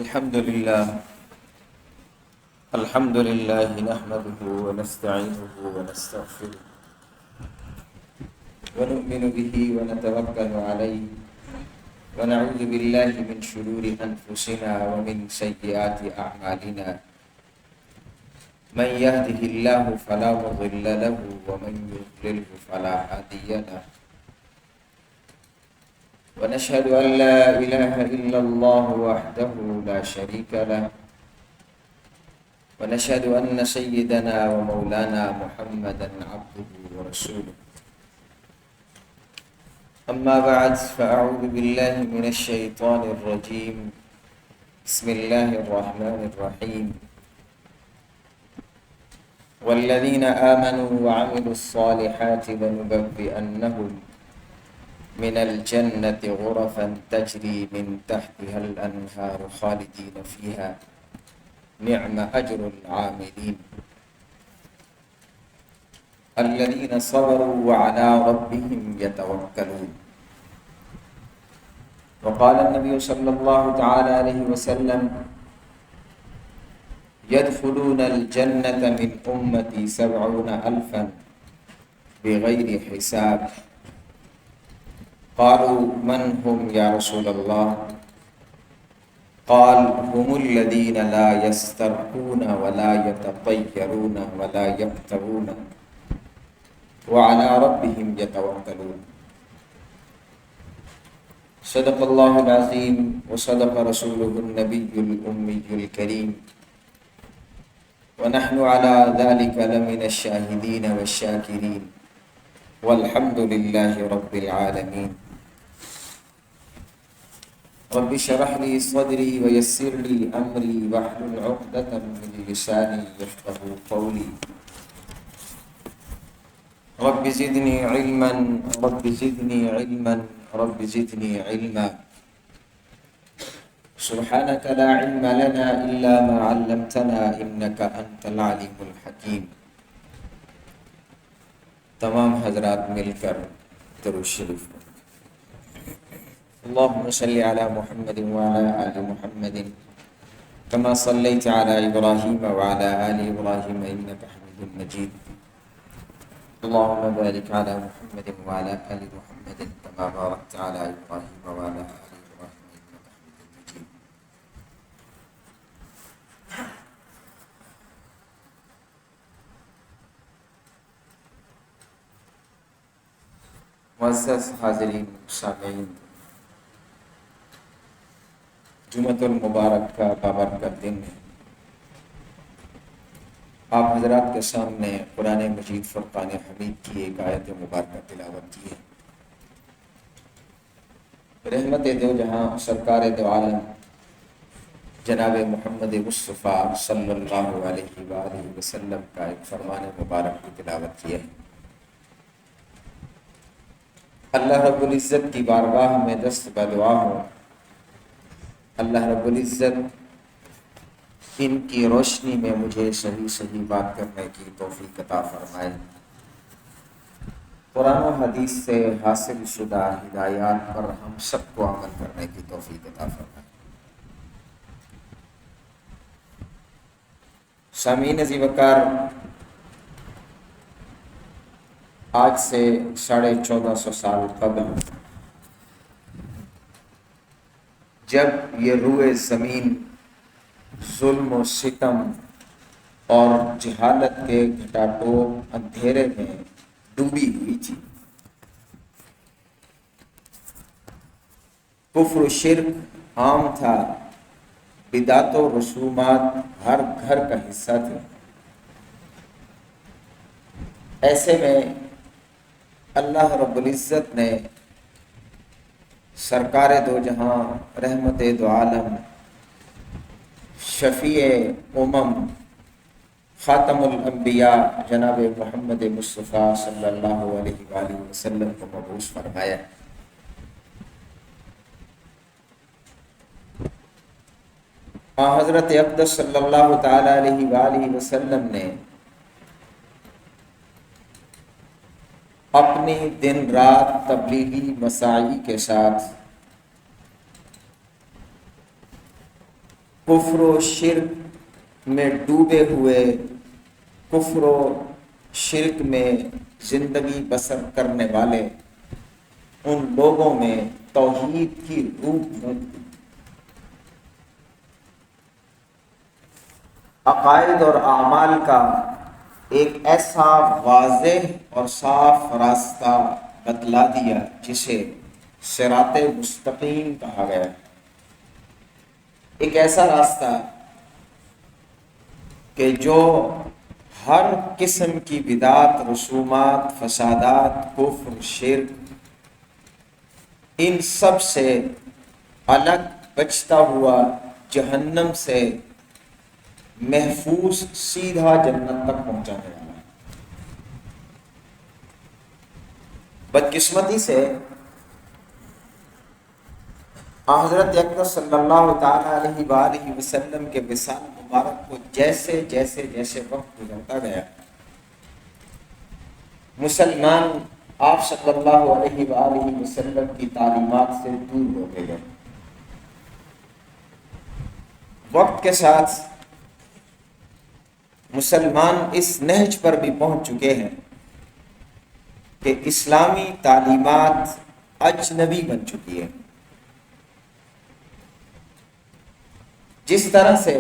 الحمد لله نحمده ونستعينه ونستغفره ونؤمن به ونتوكل عليه ونعوذ بالله من شرور أنفسنا ومن سيئات أعمالنا من يهده الله فلا مضل له ومن يضلله فلا هادي له ونشهد أن لا إله إلا الله وحده لا شريك له ونشهد أن سيدنا ومولانا محمدا عبده ورسوله أما بعد فأعوذ بالله من الشيطان الرجيم بسم الله الرحمن الرحيم والذين آمنوا وعملوا الصالحات لنبوئنهم من الجنة غرفا تجري من تحتها الأنهار خالدين فيها نعم أجر العاملين الذين صبروا وعلى ربهم يتوكلون وقال النبي صلى الله تعالى عليه وسلم يدخلون الجنة من أمتي 70,000 بغير حساب قالوا من هم يا رسول الله قال هم الذين لا يسترقون ولا يتطيرون ولا يقترون وعلى ربهم يتوكلون صدق الله العظيم وصدق رسوله النبي الأمي الكريم ونحن على ذلك لمن الشاهدين والشاكرين والحمد لله رب العالمين رب اشرح لي صدري ويسر لي أمري واحلل عقدة من لساني يفقهوا قولي رب زدني علما رب زدني علما رب زدني علما سبحانك لا علم لنا إلا ما علمتنا إنك أنت العليم الحكيم. تمام حضرات مل کر درود شریف اللهم صل على محمد وعلى آل محمد كما صليت على إبراهيم وعلى آل إبراهيم إنك حميد مجيد. اللهم بارك على محمد وعلى آل محمد كما باركت على إبراهيم وعلى آل إبراهيم إنك حميد مجيد. معزز حاضرین سامعین، جمعۃ المبارک کا بابرکت دن ہے. آپ حضرات کے سامنے قرآن مجید فرقان حمید کی ایک آیت مبارکہ تلاوت کی ہے. رحمت دو جہاں سرکار دو عالم جناب محمد مصطفیٰ صلی اللہ علیہ وآلہ وسلم کا ایک فرمان مبارک کی تلاوت کی ہے. اللہ رب العزت کی بارگاہ میں دست بدعا ہوں، اللہ رب العزت ان کی روشنی میں مجھے صحیح بات کرنے کی توفیق عطا فرمائے. قرآن و حدیث سے حاصل شدہ ہدایات پر ہم سب کو عمل کرنے کی توفیق عطا فرمائے. سامعین عزیز وقار، آج سے 1450 سال قبل جب یہ روئے زمین ظلم و ستم اور جہالت کے گھٹاٹوپ اندھیرے میں ڈوبی ہوئی تھی، کفر و شرک عام تھا، بدعت و رسومات ہر گھر کا حصہ تھے. ایسے میں اللہ رب العزت نے سرکار دو جہاں رحمت دو عالم شفیع امم خاتم الانبیاء جناب محمد مصطفیٰ صلی اللہ علیہ وآلہ وسلم کو مبعوث فرمایا. حضرت اقدس صلی اللہ تعالی علیہ وآلہ وسلم نے اپنی دن رات تبلیغی مساعی کے ساتھ کفر و شرک میں ڈوبے ہوئے، کفر و شرک میں زندگی بسر کرنے والے ان لوگوں میں توحید کی روح موجود، عقائد اور اعمال کا ایک ایسا واضح اور صاف راستہ بتلا دیا جسے صراط مستقیم کہا گیا، ایک ایسا راستہ کہ جو ہر قسم کی بدعت، رسومات، فسادات، کفر، شرک، ان سب سے الگ بچتا ہوا، جہنم سے محفوظ سیدھا جنت تک پہنچانے والا ہے۔ بدقسمتی سے حضرت اکرم صلی اللہ تعالیٰ علیہ وآلہ وسلم کے وصال مبارک کو جیسے جیسے جیسے وقت گزرتا گیا، مسلمان آپ صلی اللہ علیہ وآلہ وسلم کی تعلیمات سے دور ہوتے گئے۔ وقت کے ساتھ مسلمان اس نہج پر بھی پہنچ چکے ہیں کہ اسلامی تعلیمات اجنبی بن چکی ہے۔ جس طرح سے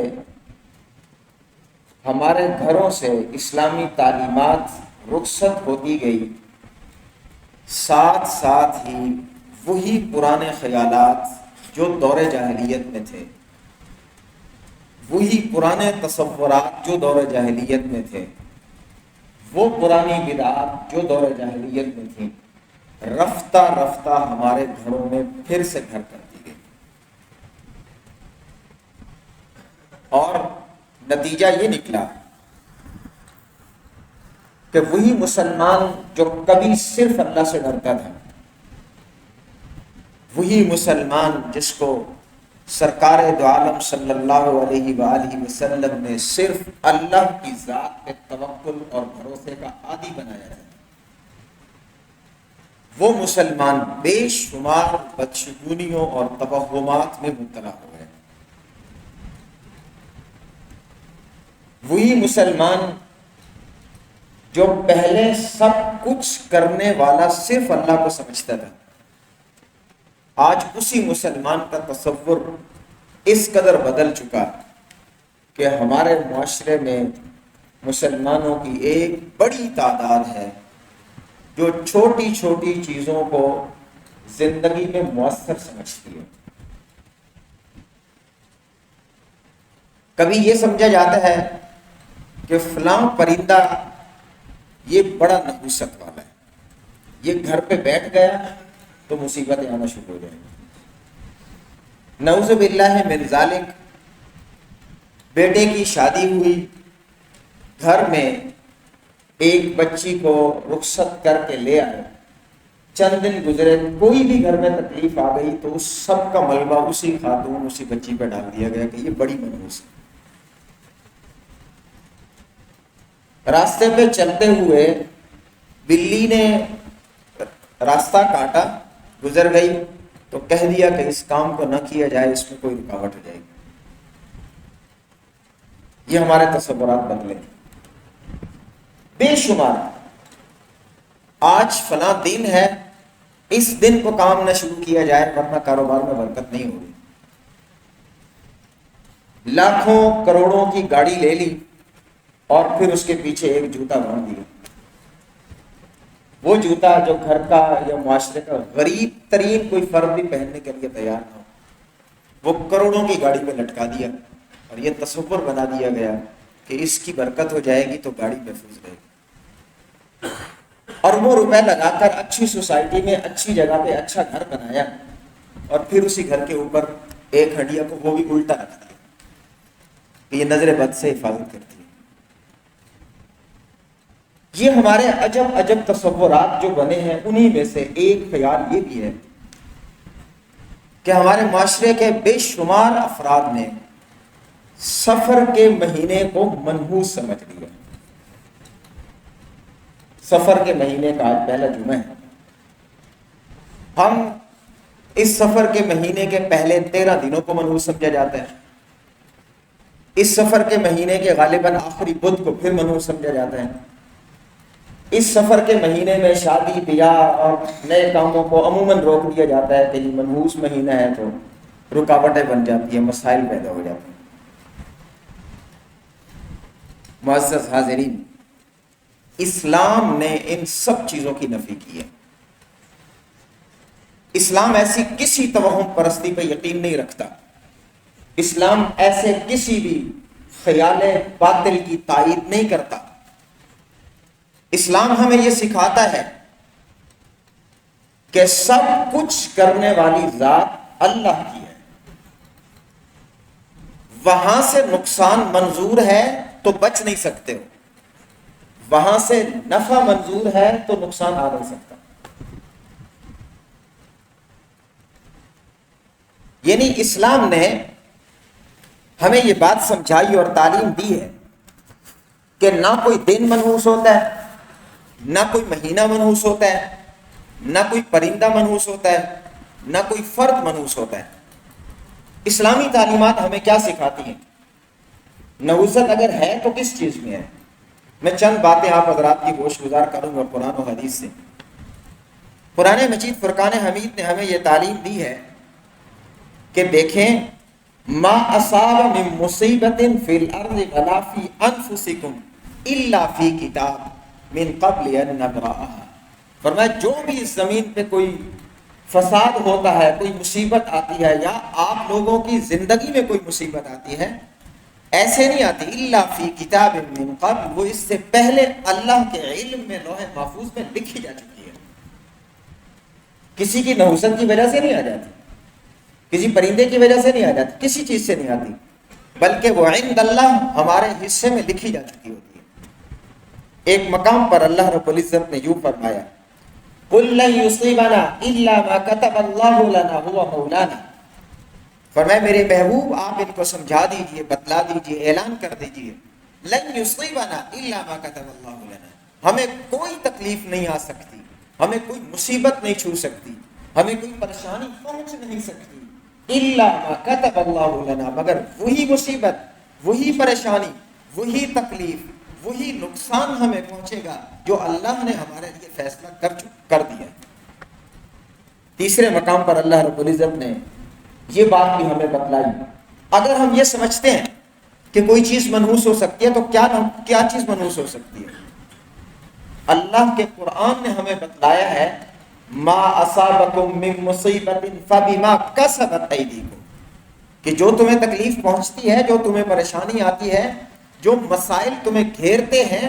ہمارے گھروں سے اسلامی تعلیمات رخصت ہوتی گئی، ساتھ ساتھ ہی وہی پرانے خیالات جو دور جاہلیت میں تھے، وہی پرانے تصورات جو دور جاہلیت میں تھے، وہ پرانی بدعات جو دور جاہلیت میں تھیں، رفتہ رفتہ ہمارے گھروں میں پھر سے گھر کرتی گئی، اور نتیجہ یہ نکلا کہ وہی مسلمان جو کبھی صرف اللہ سے ڈرتا تھا، وہی مسلمان جس کو سرکار دو عالم صلی اللہ علیہ وآلہ وسلم نے صرف اللہ کی ذات پہ توکل اور بھروسے کا عادی بنایا ہے، وہ مسلمان بے شمار بدشگونیوں اور توہمات میں مبتلا ہو گئے۔ وہی مسلمان جو پہلے سب کچھ کرنے والا صرف اللہ کو سمجھتا تھا، آج اسی مسلمان کا تصور اس قدر بدل چکا کہ ہمارے معاشرے میں مسلمانوں کی ایک بڑی تعداد ہے جو چھوٹی چھوٹی چیزوں کو زندگی میں مؤثر سمجھتی ہے۔ کبھی یہ سمجھا جاتا ہے کہ فلاں پرندہ یہ بڑا نحوست والا ہے، یہ گھر پہ بیٹھ گیا تو مصیبتیں آنا شروع ہو جائیں گی۔ نعوذ باللہ من ذالک، بیٹے کی شادی ہوئی، گھر میں ایک بچی کو رخصت کر کے لے آئے، چند دن گزرے، کوئی بھی گھر میں تکلیف آ گئی تو اس سب کا ملبہ اسی خاتون، اسی بچی پہ ڈال دیا گیا کہ یہ بڑی منحوس ہے۔ راستے پہ چلتے ہوئے بلی نے راستہ کاٹا، گزر گئی، تو کہہ دیا کہ اس کام کو نہ کیا جائے، اس میں کوئی رکاوٹ ہو جائے گی۔ یہ ہمارے تصورات بدلے بے شمار۔ آج فلاں دن ہے، اس دن کو کام نہ شروع کیا جائے ورنہ کاروبار میں برکت نہیں ہوگی۔ لاکھوں کروڑوں کی گاڑی لے لی اور پھر اس کے پیچھے ایک جوتا باندھ دیا، وہ جوتا جو گھر کا یا معاشرے کا غریب ترین کوئی فرد بھی پہننے کے لیے تیار نہ ہو، وہ کروڑوں کی گاڑی پہ لٹکا دیا، اور یہ تصور بنا دیا گیا کہ اس کی برکت ہو جائے گی تو گاڑی محفوظ رہے گی۔ اربوں روپے لگا کر اچھی سوسائٹی میں، اچھی جگہ پہ اچھا گھر بنایا، اور پھر اسی گھر کے اوپر ایک ہڈیا کو وہ بھی الٹا رکھ دیا کہ یہ نظر بد سے حفاظت کرتی ہے۔ یہ ہمارے عجب عجب تصورات جو بنے ہیں، انہی میں سے ایک خیال یہ بھی ہے کہ ہمارے معاشرے کے بے شمار افراد نے سفر کے مہینے کو منحوس سمجھ لیا۔ سفر کے مہینے کا آج پہلا جمعہ ہے، ہم اس سفر کے مہینے کے پہلے 13 دنوں کو منحوس سمجھا جاتا ہے، اس سفر کے مہینے کے غالباً آخری بدھ کو پھر منحوس سمجھا جاتا ہے۔ اس سفر کے مہینے میں شادی بیاہ اور نئے کاموں کو عموماً روک دیا جاتا ہے کہ یہ منحوس مہینہ ہے تو رکاوٹیں بن جاتی ہیں، مسائل پیدا ہو جاتے ہیں۔ معزز حاضرین، اسلام نے ان سب چیزوں کی نفی کی ہے۔ اسلام ایسی کسی توہم پرستی پہ یقین نہیں رکھتا۔ اسلام ایسے کسی بھی خیال باطل کی تائید نہیں کرتا۔ اسلام ہمیں یہ سکھاتا ہے کہ سب کچھ کرنے والی ذات اللہ کی ہے، وہاں سے نقصان منظور ہے تو بچ نہیں سکتے ہو، وہاں سے نفع منظور ہے تو نقصان آ نہیں سکتا۔ یعنی اسلام نے ہمیں یہ بات سمجھائی اور تعلیم دی ہے کہ نہ کوئی دن منحوس ہوتا ہے، نہ کوئی مہینہ منحوس ہوتا ہے، نہ کوئی پرندہ منحوس ہوتا ہے، نہ کوئی فرد منحوس ہوتا ہے۔ اسلامی تعلیمات ہمیں کیا سکھاتی ہیں؟ نحوست اگر ہے تو کس چیز میں ہے؟ میں چند باتیں آپ حضرات کی گوش گزار کروں گا قرآن و حدیث سے۔ قرآن مجید فرقان حمید نے ہمیں یہ تعلیم دی ہے کہ دیکھیں، ما اصاب من مصیبت فی الارض ولا فی انفسکم الا فی کتاب من قبل ان نبرأها۔ فرمایا جو بھی اس زمین پہ کوئی فساد ہوتا ہے، کوئی مصیبت آتی ہے، یا آپ لوگوں کی زندگی میں کوئی مصیبت آتی ہے، ایسے نہیں آتی الا فی کتاب من قبل، وہ اس سے پہلے اللہ کے علم میں لوح محفوظ میں لکھی جا چکی ہے۔ کسی کی نحوست کی وجہ سے نہیں آ جاتی، کسی پرندے کی وجہ سے نہیں آ جاتی، کسی چیز سے نہیں آتی، بلکہ وہ عند اللہ ہمارے حصے میں لکھی جا چکی ہوتی ہے۔ ایک مقام پر اللہ رب العزت نے یوں فرمایا، قُلْ لَن يُصِيبَنَا إِلَّا مَا كَتَبَ اللَّهُ لَنَا هُوَ مَوْلَانَا۔ فرمایا میرے محبوب آپ ان کو سمجھا دیجئے، بتلا دیجئے، اعلان کر دیجئے، لَن يُصِيبَنَا إِلَّا مَا كَتَبَ اللَّهُ لَنَا، ہمیں کوئی تکلیف نہیں آ سکتی، ہمیں کوئی مصیبت نہیں چھو سکتی، ہمیں کوئی پریشانی پہنچ نہیں سکتی، الا ما كتب اللہ لنا، مگر وہی مصیبت، وہی پریشانی، وہی تکلیف، وہی نقصان ہمیں پہنچے گا جو اللہ نے ہمارے لیے فیصلہ کر دیا۔ تیسرے مقام پر اللہ رب العزت نے یہ بات بھی ہمیں بتلائی، اگر ہم یہ سمجھتے ہیں کہ کوئی چیز منحوس ہو سکتی ہے تو کیا چیز منحوس ہو سکتی ہے؟ اللہ کے قرآن نے ہمیں بتلایا ہے، ما اصابکم من مصیبت فبما کسبت ایدیکم، کہ جو تمہیں تکلیف پہنچتی ہے، جو تمہیں پریشانی آتی ہے، جو مسائل تمہیں گھیرتے ہیں،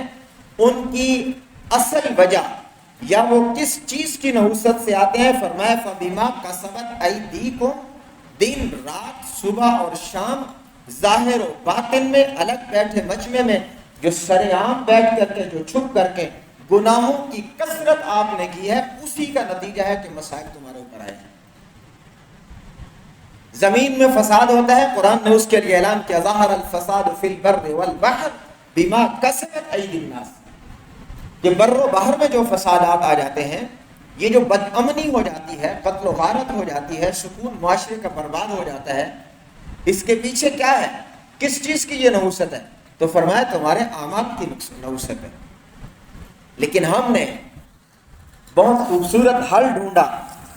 ان کی اصل وجہ یا وہ کس چیز کی نحوست سے آتے ہیں؟ فرمایا فبما کسبت ایدیکم، دن رات، صبح اور شام، ظاہر و باطن میں، الگ بیٹھے مجمع میں، جو سرعام بیٹھ کر کے، جو چھپ کر کے گناہوں کی کثرت آپ نے کی ہے، اسی کا نتیجہ ہے کہ مسائل تمہارے اوپر آئے ہیں۔ زمین میں فساد ہوتا ہے، قرآن نے اس کے لیے اعلان کیا، ظہر الفساد فی البر والبحر بما کسبت ایدی الناس، کہ بر و بحر میں جو فسادات آ جاتے ہیں، یہ جو بدامنی ہو جاتی ہے، قتل و غارت ہو جاتی ہے، سکون معاشرے کا برباد ہو جاتا ہے، اس کے پیچھے کیا ہے؟ کس چیز کی یہ نحوست ہے؟ تو فرمایا تمہارے اعمال کی نحوست ہے۔ لیکن ہم نے بہت خوبصورت حل ڈھونڈا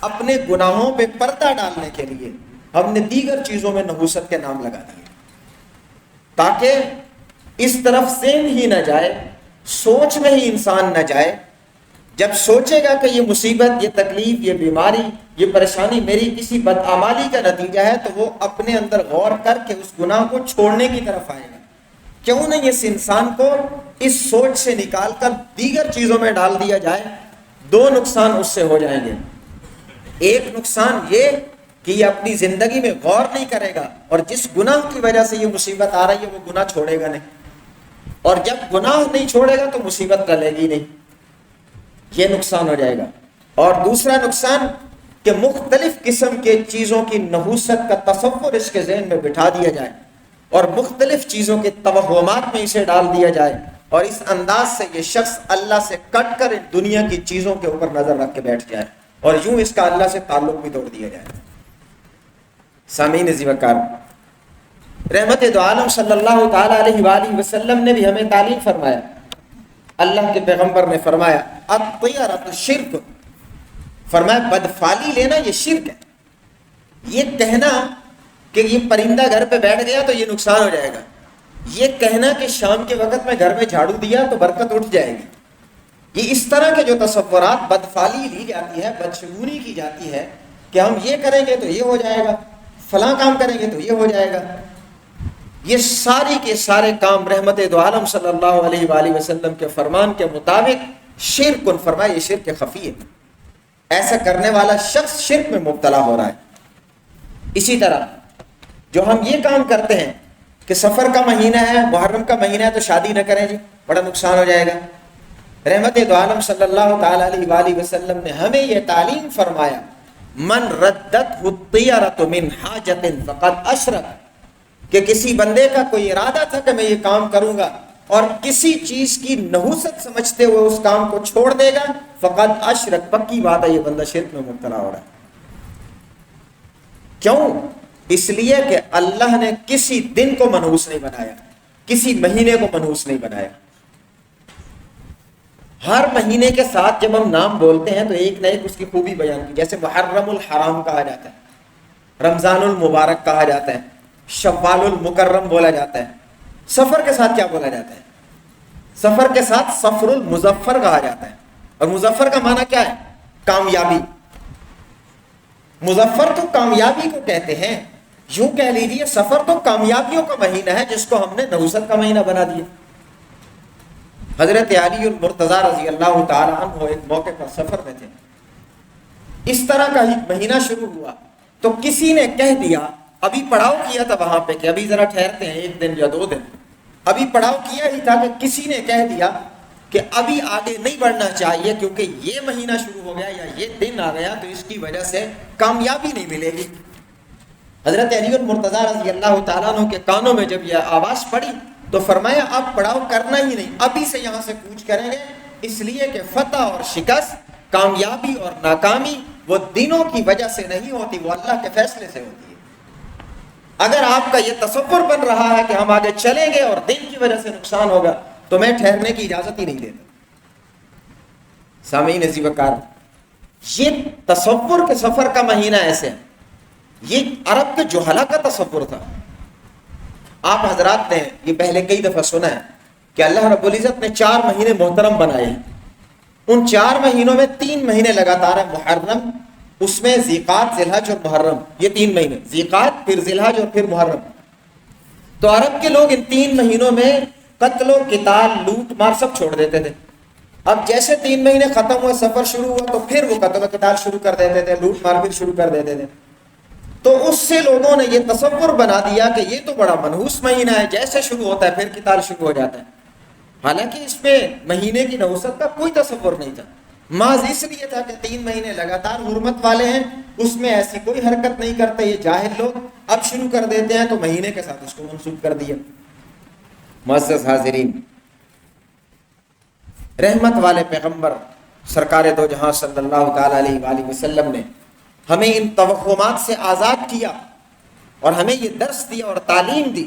اپنے گناہوں پہ پردہ ڈالنے کے لیے، ہم نے دیگر چیزوں میں نحوست کے نام لگا دیے تاکہ اس طرف ذہن ہی نہ جائے، سوچ میں ہی انسان نہ جائے۔ جب سوچے گا کہ یہ مصیبت، یہ تکلیف، یہ بیماری، یہ پریشانی میری کسی بدعمالی کا نتیجہ ہے، تو وہ اپنے اندر غور کر کے اس گناہ کو چھوڑنے کی طرف آئے گا۔ کیوں نہیں اس انسان کو اس سوچ سے نکال کر دیگر چیزوں میں ڈال دیا جائے؟ دو نقصان اس سے ہو جائیں گے۔ ایک نقصان یہ کہ یہ اپنی زندگی میں غور نہیں کرے گا، اور جس گناہ کی وجہ سے یہ مصیبت آ رہی ہے وہ گناہ چھوڑے گا نہیں، اور جب گناہ نہیں چھوڑے گا تو مصیبت ٹلے گی نہیں، یہ نقصان ہو جائے گا۔ اور دوسرا نقصان کہ مختلف قسم کے چیزوں کی نحوست کا تصور اس کے ذہن میں بٹھا دیا جائے، اور مختلف چیزوں کے توہمات میں اسے ڈال دیا جائے، اور اس انداز سے یہ شخص اللہ سے کٹ کر دنیا کی چیزوں کے اوپر نظر رکھ کے بیٹھ جائے، اور یوں اس کا اللہ سے تعلق بھی توڑ دیا جائے۔ سامعین عزیز وقار، رحمت دو عالم صلی اللہ تعالیٰ علیہ وآلہ وسلم نے بھی ہمیں تعلیم فرمایا. اللہ کے پیغمبر نے فرمایا الطیرۃ شرک، فرمایا بدفالی لینا یہ شرک ہے. یہ کہنا کہ یہ پرندہ گھر پہ بیٹھ گیا تو یہ نقصان ہو جائے گا، یہ کہنا کہ شام کے وقت میں گھر میں جھاڑو دیا تو برکت اٹھ جائے گی، یہ اس طرح کے جو تصورات بدفالی لی جاتی ہے، بدشگونی کی جاتی ہے کہ ہم یہ کریں گے تو یہ ہو جائے گا، فلاں کام کریں گے تو یہ ہو جائے گا، یہ ساری کے سارے کام رحمت دو عالم صلی اللہ علیہ وآلہ وسلم کے فرمان کے مطابق شرک، فرمایا یہ شرک خفی ہے. ایسا کرنے والا شخص شرک میں مبتلا ہو رہا ہے. اسی طرح جو ہم یہ کام کرتے ہیں کہ سفر کا مہینہ ہے، محرم کا مہینہ ہے تو شادی نہ کریں جی، بڑا نقصان ہو جائے گا. رحمت دو عالم صلی اللہ تعالیٰ علیہ وآلہ وسلم نے ہمیں یہ تعلیم فرمایا من ردت الطیرۃ من حاجت فقد اشرک، کہ کسی بندے کا کوئی ارادہ تھا کہ میں یہ کام کروں گا اور کسی چیز کی نحوست سمجھتے ہوئے اس کام کو چھوڑ دے گا، فقد اشرک، پکی بات ہے یہ بندہ شرک میں مبتلا ہو رہا ہے. کیوں؟ اس لیے کہ اللہ نے کسی دن کو منحوس نہیں بنایا، کسی مہینے کو منحوس نہیں بنایا. ہر مہینے کے ساتھ جب ہم نام بولتے ہیں تو ایک نہ ایک اس کی خوبی بیان کی، جیسے محرم الحرام کہا جاتا ہے، رمضان المبارک کہا جاتا ہے، شوال المکرم بولا جاتا ہے. سفر کے ساتھ کیا بولا جاتا ہے؟ سفر کے ساتھ سفر المظفر کہا جاتا ہے. اور مظفر کا معنی کیا ہے؟ کامیابی. مظفر تو کامیابی کو کہتے ہیں، یوں کہہ لیجیے سفر تو کامیابیوں کا مہینہ ہے جس کو ہم نے نحوست کا مہینہ بنا دیا. حضرت علی المرتضیٰ رضی اللہ تعالیٰ عنہ ایک موقع پر سفر میں تھے، اس طرح کا ایک مہینہ شروع ہوا تو کسی نے کہہ دیا، ابھی پڑاؤ کیا تھا وہاں پہ کہ ابھی ذرا ٹھہرتے ہیں 1 دن یا 2 دن، ابھی پڑاؤ کیا ہی تھا کہ کسی نے کہہ دیا کہ ابھی آگے نہیں بڑھنا چاہیے کیونکہ یہ مہینہ شروع ہو گیا یا یہ دن آ گیا تو اس کی وجہ سے کامیابی نہیں ملے گی. حضرت علی المرتضیٰ رضی اللہ تعالیٰ عنہ کے کانوں میں جب یہ آواز پڑی تو فرمایا اب پڑاؤ کرنا ہی نہیں، ابھی سے یہاں سے کوچ کریں گے، اس لیے کہ فتح اور شکست، کامیابی اور ناکامی وہ دنوں کی وجہ سے نہیں ہوتی، وہ اللہ کے فیصلے سے ہوتی ہے. اگر آپ کا یہ تصور بن رہا ہے کہ ہم آگے چلیں گے اور دن کی وجہ سے نقصان ہوگا تو میں ٹھہرنے کی اجازت ہی نہیں دیتا. سامعین عزیز وقار، یہ تصور کے سفر کا مہینہ ایسے ہے، یہ عرب کے جہلا کا تصور تھا. آپ حضرات نے یہ پہلے کئی دفعہ سنا ہے کہ اللہ رب العزت نے 4 مہینے محترم بنائے ہیں. ان 4 مہینوں میں 3 مہینے لگاتار ہے، محرم، اس میں ذیقعد، ذیالحج اور محرم، یہ 3 مہینے، ذیقعد پھر ذیالحج اور پھر محرم. تو عرب کے لوگ ان 3 مہینوں میں قتل و قتال، لوٹ مار سب چھوڑ دیتے تھے. اب جیسے 3 مہینے ختم ہوئے، سفر شروع ہوا تو پھر وہ قتل و قتال شروع کر دیتے تھے، لوٹ مار پھر شروع کر دیتے تھے. تو اس سے لوگوں نے یہ تصور بنا دیا کہ یہ تو بڑا منحوس مہینہ ہے، جیسے شروع ہوتا ہے پھر قتال شروع ہو جاتا ہے. حالانکہ اس میں مہینے کی نحوست کا کوئی تصور نہیں تھا، محض اس لیے تھا کہ 3 مہینے لگاتار حرمت والے ہیں، اس میں ایسی کوئی حرکت نہیں کرتے یہ جاہل لوگ، اب شروع کر دیتے ہیں تو مہینے کے ساتھ اس کو منسوخ کر دیا. معزز حاضرین، رحمت والے پیغمبر سرکار دو جہاں صلی اللہ تعالی علیہ وآلہ وسلم نے ہمیں ان توہمات سے آزاد کیا اور ہمیں یہ درس دیا اور تعلیم دی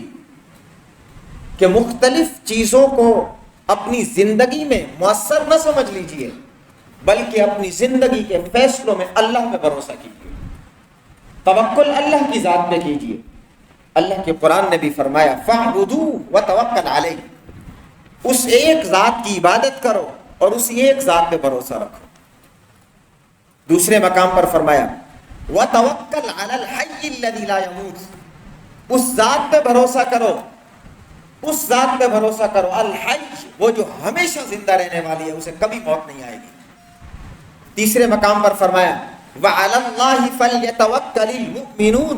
کہ مختلف چیزوں کو اپنی زندگی میں مؤثر نہ سمجھ لیجئے، بلکہ اپنی زندگی کے فیصلوں میں اللہ پہ بھروسہ کیجیے، توکل اللہ کی ذات پہ کیجیے. اللہ کے قرآن نے بھی فرمایا فَاعْبُدُوهُ وَتَوَكَّلْ عَلَيْهِ، اس ایک ذات کی عبادت کرو اور اسی ایک ذات پہ بھروسہ رکھو. دوسرے مقام پر فرمایا وَتَوَكَّلْ عَلَى الْحَيِّ الَّذِي لَا يَمُوتُ، اس ذات پہ بھروسہ کرو، اس ذات پہ بھروسہ کرو، الحی، وہ جو ہمیشہ زندہ رہنے والی ہے، اسے کبھی موت نہیں آئے گی. تیسرے مقام پر فرمایا وَعَلَى اللَّهِ فَلْيَتَوَكَّلِ الْمُؤْمِنُونَ،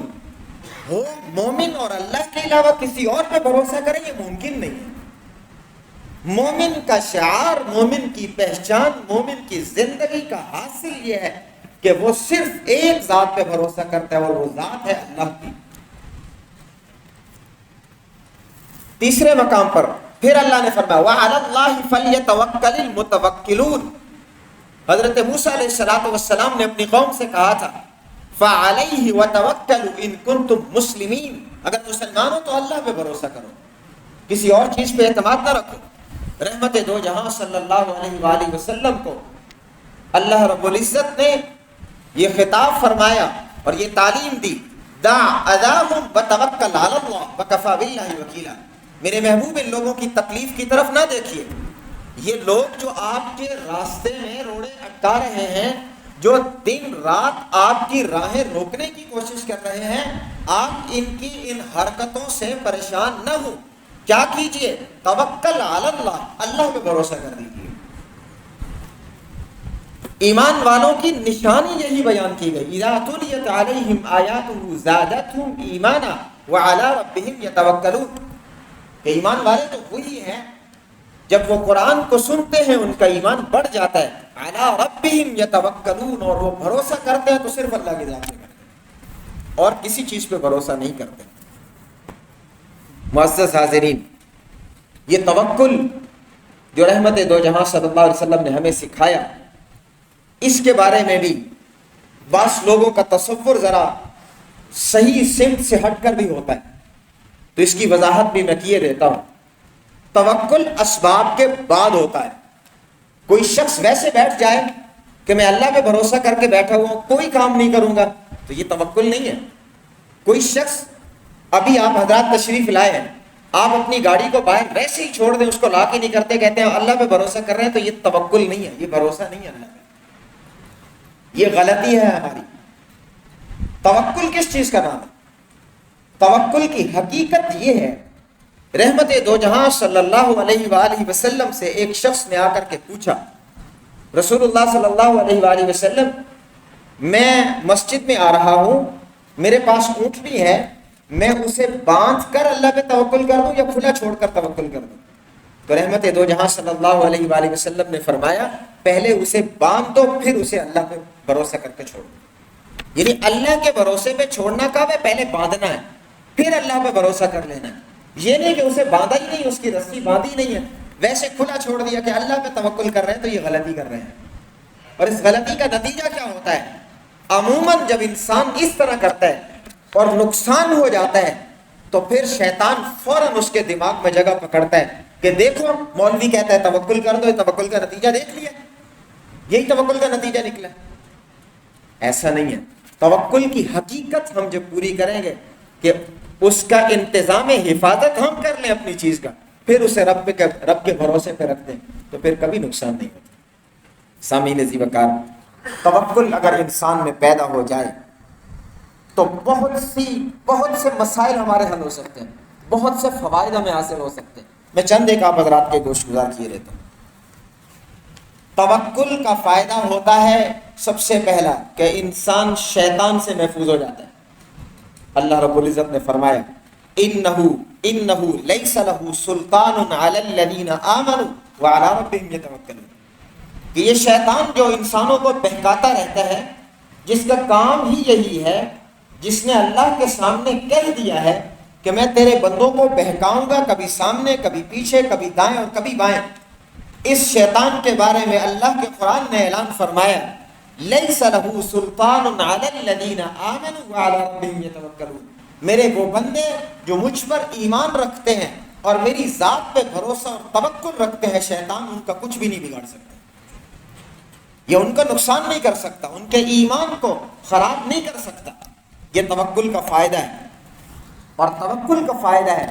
وہ مومن اور اللہ کے علاوہ کسی اور پہ بھروسہ کریں یہ ممکن نہیں ہے. مومن کا شعار، مومن کی پہچان، مومن کی زندگی کا حاصل یہ ہے کہ وہ صرف ایک ذات پہ بھروسہ کرتا ہے اور وہ ذات ہے اللہ کی. تیسرے مقام پر پھر اللہ نے فرمایا وَعَلَى اللَّهِ فَلْيَتَوَكَّلِ الْمُتَوَكِّلُونَ، حضرت موسیٰ علیہ السلام نے اپنی قوم سے کہا تھا فَعَلَيْهِ وَتَوَكَّلُوا إِن كُنتُم مُسْلِمِينَ، اگر مسلمان ہو تو اللہ پہ بھروسہ کرو، کسی اور چیز پہ اعتماد نہ رکھو۔ رحمت دو جہاں صلی اللہ علیہ وآلہ وسلم کو اللہ رب العزت نے یہ خطاب فرمایا اور یہ تعلیم دی، دع اذاہم وتوکل علی اللہ وکفی باللہ وکیلا۔ میرے محبوب ان لوگوں کی تکلیف کی طرف نہ دیکھیے، یہ لوگ جو آپ کے راستے میں روڑے اٹکا رہے ہیں، جو دن رات آپ کی راہیں روکنے کی کوشش کر رہے ہیں، آپ ان کی ان حرکتوں سے پریشان نہ ہوں۔ کیا کیجئے؟ توکل علی اللہ، اللہ پہ بھروسہ کر دیجئے۔ ایمان والوں کی نشانی یہی بیان کی گئی، اذا تلیت علیہم آیاتہ زادتہم ایمانا وعلی ربہم یتوکلون، کہ ایمان والے تو وہی ہیں جب وہ قرآن کو سنتے ہیں ان کا ایمان بڑھ جاتا ہے، علی ربہم یتوکلون، اور وہ بھروسہ کرتے ہیں تو صرف اللہ کی ذات پہ کرتے ہیں اور کسی چیز پہ بھروسہ نہیں کرتے۔ معزز حاضرین، یہ توکل جو رحمت دو جہاں صلی اللہ علیہ وسلم نے ہمیں سکھایا، اس کے بارے میں بھی بعض لوگوں کا تصور ذرا صحیح سمت سے ہٹ کر بھی ہوتا ہے، تو اس کی وضاحت بھی میں کیے دیتا ہوں۔ توکل اسباب کے بعد ہوتا ہے۔ کوئی شخص ویسے بیٹھ جائے کہ میں اللہ پہ بھروسہ کر کے بیٹھا ہوا ہوں، کوئی کام نہیں کروں گا، تو یہ توکل نہیں ہے۔ کوئی شخص، ابھی آپ حضرات تشریف لائے ہیں، آپ اپنی گاڑی کو باہر ویسے ہی چھوڑ دیں، اس کو لا کے نہیں کرتے، کہتے ہیں اللہ پہ بھروسہ کر رہے ہیں، تو یہ توکل نہیں ہے، یہ بھروسہ نہیں ہے اللہ پہ، یہ غلطی ہے ہماری۔ توکل کس چیز کا نام ہے؟ توکل کی حقیقت یہ ہے، رحمت دو جہاں صلی اللہ علیہ وآلہ وسلم سے ایک شخص نے آ کر کے پوچھا، رسول اللہ صلی اللہ علیہ وآلہ وسلم، میں مسجد میں آ رہا ہوں، میرے پاس اونٹنی ہے، میں اسے باندھ کر اللہ پہ توکل کر دوں یا کھلا چھوڑ کر توکل کر دوں؟ تو رحمت دو جہاں صلی اللہ علیہ وآلہ وسلم نے فرمایا، پہلے اسے باندھ دو، پھر اسے اللہ پہ بھروسہ کر کے چھوڑ دو۔ یعنی اللہ کے بھروسے پہ چھوڑنا کب ہے؟ پہلے باندھنا ہے، پھر اللہ پہ بھروسہ کر لینا ہے۔ یہ نہیں کہ اسے باندھا ہی نہیں، اس کی رسی باندھی نہیں ہے، ویسے کھلا چھوڑ دیا کہ اللہ پہ توکل کر رہے ہیں، تو یہ غلطی کر رہے ہیں۔ اور اس غلطی کا نتیجہ کیا ہوتا ہے؟ عموماً جب انسان اس طرح کرتا ہے اور نقصان ہو جاتا ہے، تو پھر شیطان فوراً اس کے دماغ میں جگہ پکڑتا ہے کہ دیکھو مولوی کہتا ہے توکل کر دو، توکل کا نتیجہ دیکھ لیا، یہی توکل کا نتیجہ نکلا۔ ایسا نہیں ہے۔ توکل کی حقیقت ہم جب پوری کریں گے کہ اس کا انتظام حفاظت ہم کر لیں اپنی چیز کا، پھر اسے رب کے بھروسے پہ رکھ دیں، تو پھر کبھی نقصان نہیں ہوتا۔ سامعین عزیز وقار، توکل اگر انسان میں پیدا ہو جائے تو بہت سے مسائل ہمارے حل ہو سکتے ہیں، بہت سے فوائد ہمیں حاصل ہو سکتے ہیں۔ میں چند ایک آپ حضرات کے گوش گزار کیے رہتا ہوں۔ توکل کا فائدہ ہوتا ہے سب سے پہلا کہ انسان شیطان سے محفوظ ہو جاتا ہے۔ اللہ رب العزت نے فرمایا، انہ لیس لہ سلطان علی الذین آمنوا وعلی ربہم یتوکلون، کہ یہ شیطان جو انسانوں کو بہکاتا رہتا ہے، جس کا کام ہی یہی ہے، جس نے اللہ کے سامنے کہہ دیا ہے کہ میں تیرے بندوں کو بہکاؤں گا، کبھی سامنے، کبھی پیچھے، کبھی دائیں اور کبھی بائیں۔ اس شیطان کے بارے میں اللہ کے قرآن نے اعلان فرمایا، لیس لہ سلطان علی الذین آمنوا وعلی ربہم یتوکلون، میرے وہ بندے جو مجھ پر ایمان رکھتے ہیں اور میری ذات پہ بھروسہ اور توکل رکھتے ہیں، شیطان ان کا کچھ بھی نہیں بگاڑ سکتا، یہ ان کا نقصان نہیں کر سکتا، ان کے ایمان کو خراب نہیں کر سکتا۔ یہ توکل کا فائدہ ہے۔ اور توکل کا فائدہ ہے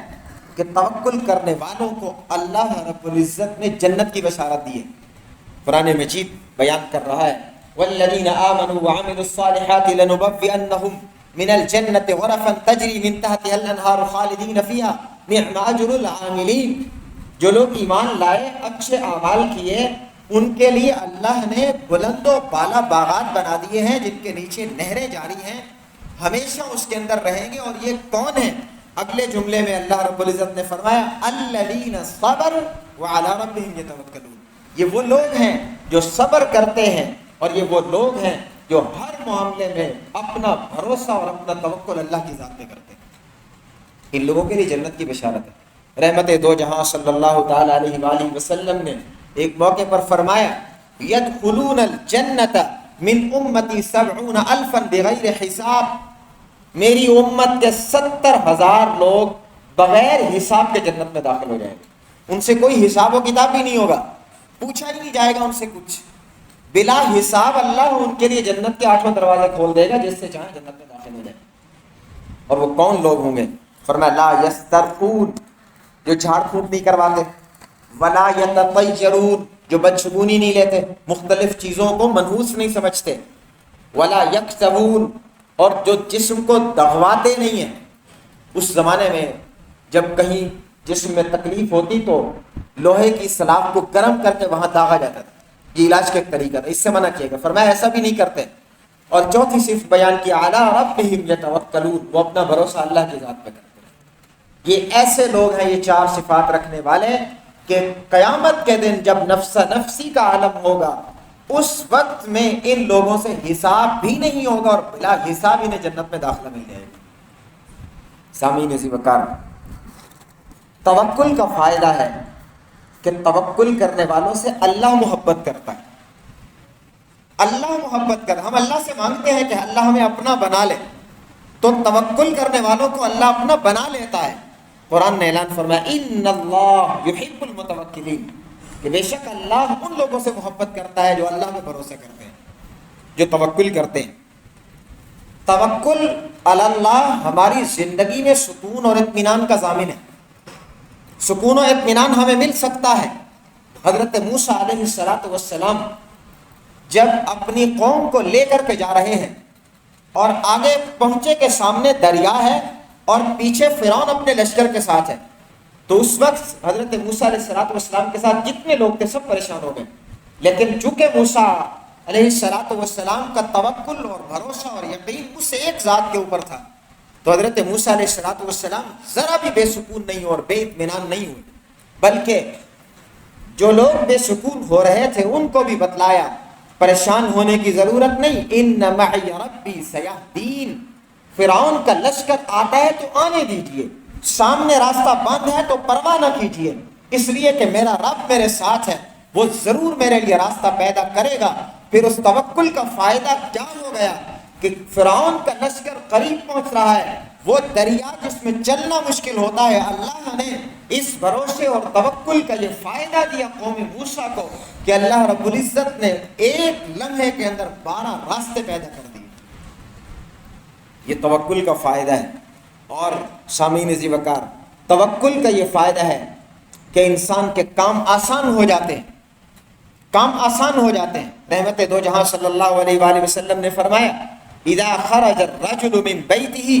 کہ توکل کرنے والوں کو اللہ رب العزت نے جنت کی بشارت دی ہے۔ قرآن مجید بیان کر رہا ہے، والذین آمنوا وعملوا الصالحات لنبوئنہم من الجنۃ غرفا تجری من تحتها الانہار خالدین فیہا نعم اجر العاملین، جو لوگ ایمان لائے، اچھے اعمال کیے، ان کے لیے اللہ نے بلند و بالا باغات بنا دیے ہیں جن کے نیچے نہریں جاری ہیں، ہمیشہ اس کے اندر رہیں گے۔ اور یہ کون ہیں؟ اگلے جملے میں اللہ رب العزت نے فرمایا، الذین صبروا وعلی ربہم یتوکلون، یہ وہ لوگ ہیں جو صبر کرتے ہیں، اور یہ وہ لوگ ہیں جو ہر معاملے میں اپنا بھروسہ اور اپنا توکل اللہ کی ذات پہ کرتے ہیں۔ ان لوگوں کے لیے جنت کی بشارت ہے۔ رحمت دو جہاں صلی اللہ تعالی علیہ وآلہ وسلم نے ایک موقع پر فرمایا، یدخلون الجنۃ من امتی 70,000 بغیر حساب، میری امت کے 70,000 لوگ بغیر حساب کے جنت میں داخل ہو جائیں گے. ان سے کوئی حساب و کتاب بھی نہیں ہوگا, پوچھا ہی نہیں جائے گا ان سے کچھ. بلا حساب اللہ ان کے لیے جنت کے 8 دروازے کھول دے گا, جس سے چاہے جنت میں داخل ہو جائے. اور وہ کون لوگ ہوں گے؟ فرمایا لا یسترقون, جو جھاڑ پھونک نہیں کرواتے, ولا یتطیرون, جو بدشگونی نہیں لیتے, مختلف چیزوں کو منحوس نہیں سمجھتے, ولا یکتوون, اور جو جسم کو دغواتے نہیں ہیں. اس زمانے میں جب کہیں جسم میں تکلیف ہوتی تو لوہے کی سلاخ کو گرم کر کے وہاں داغا جاتا تھا. یہ علاج کا ایک طریقہ تھا, اس سے منع کیا گیا. فرمایا ایسا بھی نہیں کرتے. اور چوتھی صفت بیان کی, اعلیٰ ربہم یتوکلون, وہ اپنا بھروسہ اللہ کی ذات پہ کرتے ہیں. یہ ایسے لوگ ہیں, یہ 4 صفات رکھنے والے, کہ قیامت کے دن جب نفس نفسی کا عالم ہوگا, اس وقت میں ان لوگوں سے حساب بھی نہیں ہوگا اور بلا حساب انہیں جنت میں داخلہ مل جائے گا. سامعین عزیز وقار, توکل کا فائدہ ہے کہ توکل کرنے والوں سے اللہ محبت کرتا ہے. اللہ محبت کرتا, ہم اللہ سے مانگتے ہیں کہ اللہ ہمیں اپنا بنا لے, تو توکل کرنے والوں کو اللہ اپنا بنا لیتا ہے. قرآن نے اعلان فرمایا ان اللہ یحب المتوکلین, کہ بے شک اللہ ان لوگوں سے محبت کرتا ہے جو اللہ میں بھروسہ کرتے ہیں, جو توکل کرتے ہیں. توکل علی اللہ ہماری زندگی میں سکون اور اطمینان کا ضامن ہے. سکون و اطمینان ہمیں مل سکتا ہے. حضرت موسیٰ علیہ السلام جب اپنی قوم کو لے کر کے جا رہے ہیں اور آگے پہنچے کے سامنے دریا ہے اور پیچھے فرعون اپنے لشکر کے ساتھ ہے, تو اس وقت حضرت موسیٰ علیہ السلام کے ساتھ جتنے لوگ تھے سب پریشان ہو گئے. لیکن چونکہ موسیٰ علیہ السلام کا توکل اور بھروسہ اور یقین اس ایک ذات کے اوپر تھا, تو حضرت موسیٰ علیہ السلام ذرا بھی بے سکون نہیں اور بے اطمینان نہیں ہوئے, بلکہ جو لوگ بے سکون ہو رہے تھے ان کو بھی بتلایا پریشان ہونے کی ضرورت نہیں, ان معی ربی سیہدین, فرعون کا لشکر آتا ہے تو آنے دیجئے, سامنے راستہ بند ہے تو پرواہ نہ کیجئے, اس لیے کہ میرا رب میرے ساتھ ہے, وہ ضرور میرے لیے راستہ پیدا کرے گا. پھر اس توکل کا فائدہ کیا ہو گیا کہ فرعون کا لشکر قریب پہنچ رہا ہے, وہ دریا جس میں چلنا مشکل ہوتا ہے, اللہ نے اس بھروسے اور توکل کا یہ فائدہ دیا قوم موسیٰ کو کہ اللہ رب العزت نے ایک لمحے کے اندر 12 راستے پیدا کر دیے. یہ توکل کا فائدہ ہے. اور سامعین ذی وقار, توکل کا یہ فائدہ ہے کہ انسان کے کام آسان ہو جاتے ہیں, کام آسان ہو جاتے ہیں. رحمت دو جہاں صلی اللہ علیہ وآلہ وسلم نے فرمایا اذا خرج الرجل من بیتہ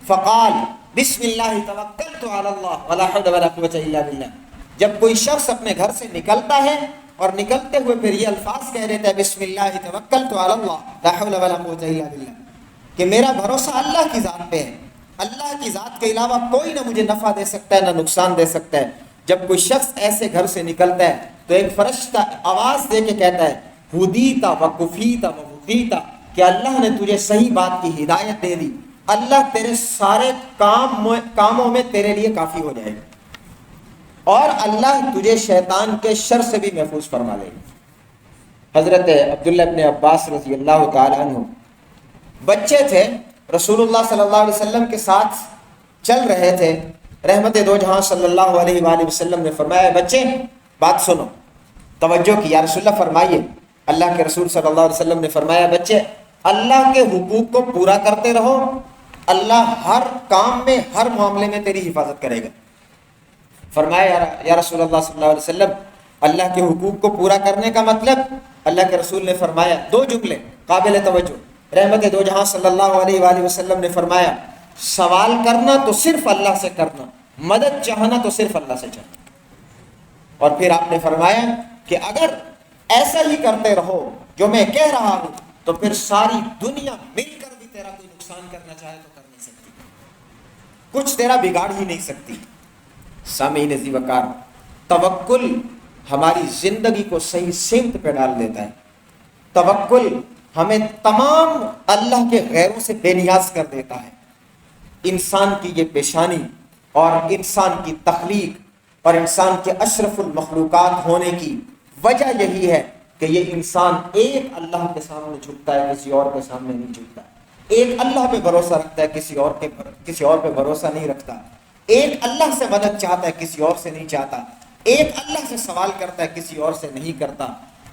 فقال بسم اللہ توکلت علی اللہ ولا حول ولا قوة الا باللہ, جب کوئی شخص اپنے گھر سے نکلتا ہے اور نکلتے ہوئے پھر یہ الفاظ کہہ دیتا ہے بسم اللہ توکلت علی اللہ لا حول ولا قوة الا باللہ, کہ میرا بھروسہ اللہ کی ذات پہ ہے, اللہ کی ذات کے علاوہ کوئی نہ مجھے نفع دے سکتا ہے نہ نقصان دے سکتا ہے. جب کوئی شخص ایسے گھر سے نکلتا ہے تو ایک فرشتہ آواز دے کے کہتا ہے ہدیتا وکفیتا ووقیتا, کہ اللہ نے تجھے صحیح بات کی ہدایت دے دی, اللہ تیرے سارے کاموں میں تیرے لیے کافی ہو جائے گا, اور اللہ تجھے شیطان کے شر سے بھی محفوظ فرما لے گا. حضرت عبداللہ ابن عباس رضی اللہ تعالی عنہ بچے تھے, رسول اللہ صلی اللہ علیہ وسلم کے ساتھ چل رہے تھے. رحمت دو جہاں صلی اللہ علیہ وآلہ وسلم نے فرمایا بچے بات سنو, توجہ کی, یا رسول اللہ فرمائیے. اللہ کے رسول صلی اللہ علیہ وسلم نے فرمایا بچے اللہ کے حقوق کو پورا کرتے رہو, اللہ ہر کام میں ہر معاملے میں تیری حفاظت کرے گا. فرمایا یا رسول اللہ صلی اللہ علیہ وسلم اللہ کے حقوق کو پورا کرنے کا مطلب؟ اللہ کے رسول نے فرمایا 2 جملے قابل توجہ. رحمت دو جہاں صلی اللہ علیہ وآلہ وسلم نے فرمایا سوال کرنا تو صرف اللہ سے کرنا, مدد چاہنا تو صرف اللہ سے چاہنا. اور پھر آپ نے فرمایا کہ اگر ایسا ہی کرتے رہو جو میں کہہ رہا ہوں تو پھر ساری دنیا مل کر بھی تیرا کوئی نقصان کرنا چاہے تو کر نہیں سکتی, کچھ تیرا بگاڑ ہی نہیں سکتی. سامعین ذی وقار, توکل ہماری زندگی کو صحیح سمت پہ ڈال دیتا ہے. توکل ہمیں تمام اللہ کے غیروں سے بے نیاز کر دیتا ہے. انسان کی یہ پیشانی اور انسان کی تخلیق اور انسان کے اشرف المخلوقات ہونے کی وجہ یہی ہے کہ یہ انسان ایک اللہ کے سامنے جھکتا ہے, کسی اور کے سامنے نہیں جھکتا. ایک اللہ پہ بھروسہ رکھتا ہے، کسی اور پہ بھروسہ نہیں رکھتا، ایک اللہ سے مدد چاہتا ہے، کسی اور سے نہیں چاہتا، ایک اللہ سے سوال کرتا ہے، کسی اور سے نہیں کرتا۔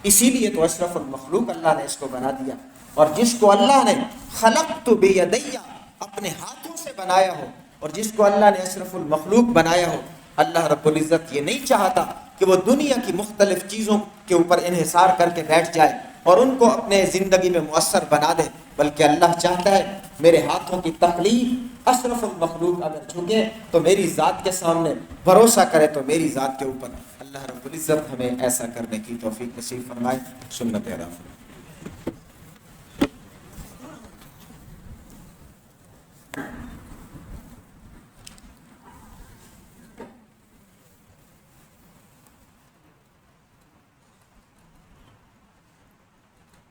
اسی لیے تو اشرف المخلوق اللہ نے اس کو بنا دیا۔ اور جس کو اللہ نے خلقت بیدی اپنے ہاتھوں سے بنایا ہو، اور جس کو اللہ نے اشرف المخلوق بنایا ہو، اللہ رب العزت یہ نہیں چاہتا کہ وہ دنیا کی مختلف چیزوں کے اوپر انحصار کر کے بیٹھ جائے اور ان کو اپنے زندگی میں مؤثر بنا دے، بلکہ اللہ چاہتا ہے میرے ہاتھوں کی تخلیق اشرف المخلوق اگر جھکے تو میری ذات کے سامنے، بھروسہ کرے تو میری ذات کے اوپر۔ اللہ رب العزت ہمیں ایسا کرنے کی توفیق نصیب فرمائے۔ سنت رسول